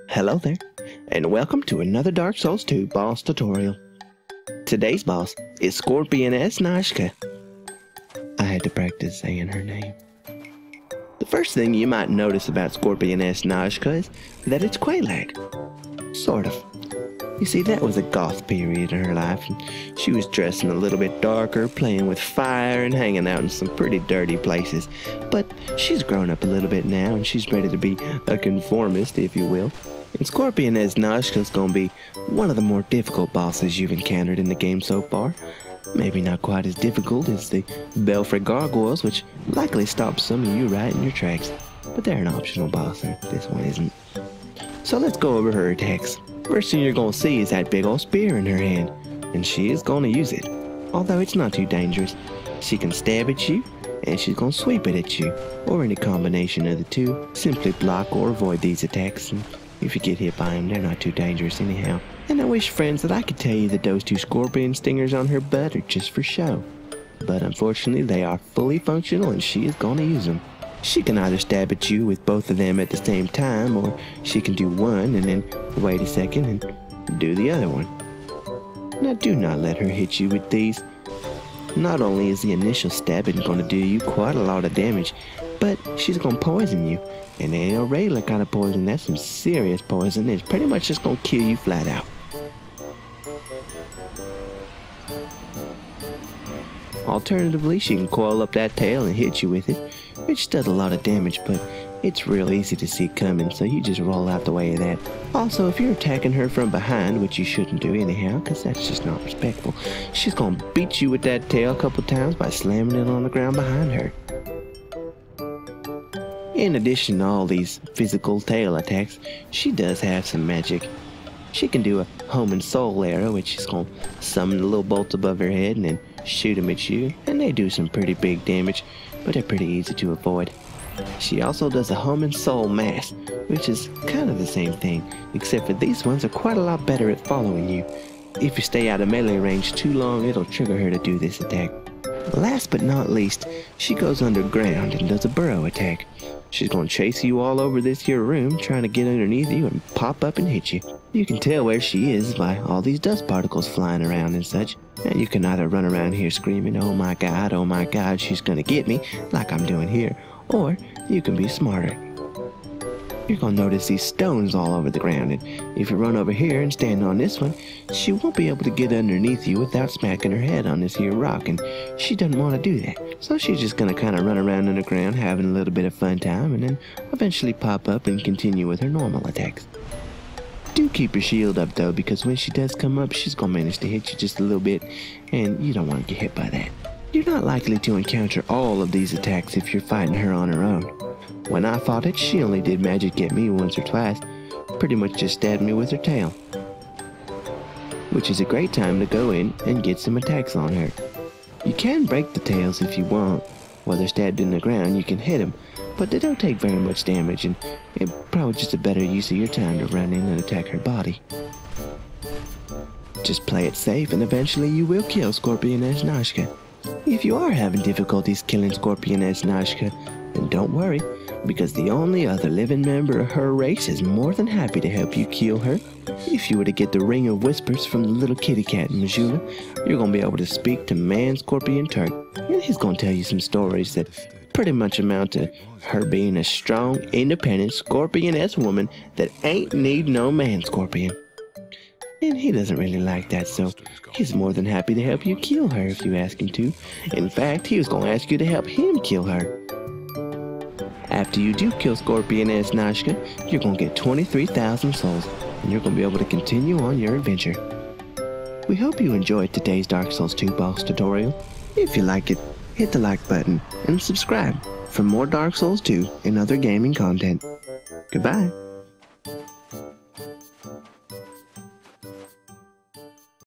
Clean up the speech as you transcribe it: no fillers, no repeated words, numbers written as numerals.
Hello there, and welcome to another Dark Souls 2 boss tutorial. Today's boss is Scorpioness Najka. I had to practice saying her name. The first thing you might notice about Scorpioness Najka is that it's Quelaag. Sort of. You see, that was a goth period in her life, and she was dressing a little bit darker, playing with fire, and hanging out in some pretty dirty places. But she's grown up a little bit now, and she's ready to be a conformist, if you will. And Scorpioness Najka is going to be one of the more difficult bosses you've encountered in the game so far. Maybe not quite as difficult as the Belfry Gargoyles, which likely stops some of you right in your tracks. But they're an optional boss, and this one isn't. So let's go over her attacks. First thing you're going to see is that big old spear in her hand, and she is going to use it. Although it's not too dangerous. She can stab at you, and she's going to sweep it at you, or any combination of the two. Simply block or avoid these attacks, and if you get hit by them, they're not too dangerous anyhow. And I wish, friends, that I could tell you that those two scorpion stingers on her butt are just for show. But unfortunately, they are fully functional, and she is going to use them. She can either stab at you with both of them at the same time, or she can do one and then wait a second and do the other one. Now do not let her hit you with these. Not only is the initial stabbing going to do you quite a lot of damage, but she's going to poison you. And it ain't a regular kind of poison, that's some serious poison. It's pretty much just going to kill you flat out. Alternatively, she can coil up that tail and hit you with it, which does a lot of damage, but it's real easy to see coming, so you just roll out the way of that. Also, if you're attacking her from behind, which you shouldn't do anyhow, because that's just not respectful, she's going to beat you with that tail a couple times by slamming it on the ground behind her. In addition to all these physical tail attacks, she does have some magic. She can do a home and soul arrow, which is going to summon the little bolts above her head and then shoot them at you, and they do some pretty big damage, but they're pretty easy to avoid. She also does a home and soul mass, which is kind of the same thing, except for these ones are quite a lot better at following you. If you stay out of melee range too long, it'll trigger her to do this attack. Last but not least, she goes underground and does a burrow attack. She's going to chase you all over this here room, trying to get underneath you and pop up and hit you. You can tell where she is by all these dust particles flying around and such. And you can either run around here screaming, oh my god, she's going to get me, like I'm doing here. Or you can be smarter. You're going to notice these stones all over the ground, and if you run over here and stand on this one, she won't be able to get underneath you without smacking her head on this here rock, and she doesn't want to do that. So she's just going to kind of run around underground having a little bit of fun time, and then eventually pop up and continue with her normal attacks. Do keep your shield up though, because when she does come up, she's going to manage to hit you just a little bit, and you don't want to get hit by that. You're not likely to encounter all of these attacks if you're fighting her on her own. When I fought it, she only did magic at me once or twice, pretty much just stabbed me with her tail. Which is a great time to go in and get some attacks on her. You can break the tails if you want. While they're stabbed in the ground, you can hit them, but they don't take very much damage, and it's probably just a better use of your time to run in and attack her body. Just play it safe, and eventually you will kill Scorpioness Najka. If you are having difficulties killing Scorpioness Najka, then don't worry, because the only other living member of her race is more than happy to help you kill her. If you were to get the Ring of Whispers from the little kitty cat in Missoula, you're going to be able to speak to Man Scorpion Turk, and he's going to tell you some stories that pretty much amount to her being a strong, independent Scorpioness woman that ain't need no man scorpion. And he doesn't really like that, so he's more than happy to help you kill her if you ask him to. In fact, he was going to ask you to help him kill her. After you do kill Scorpioness Najka, you're going to get 23,000 souls, and you're going to be able to continue on your adventure. We hope you enjoyed today's Dark Souls 2 boss tutorial. If you like it, hit the like button and subscribe for more Dark Souls 2 and other gaming content. Goodbye.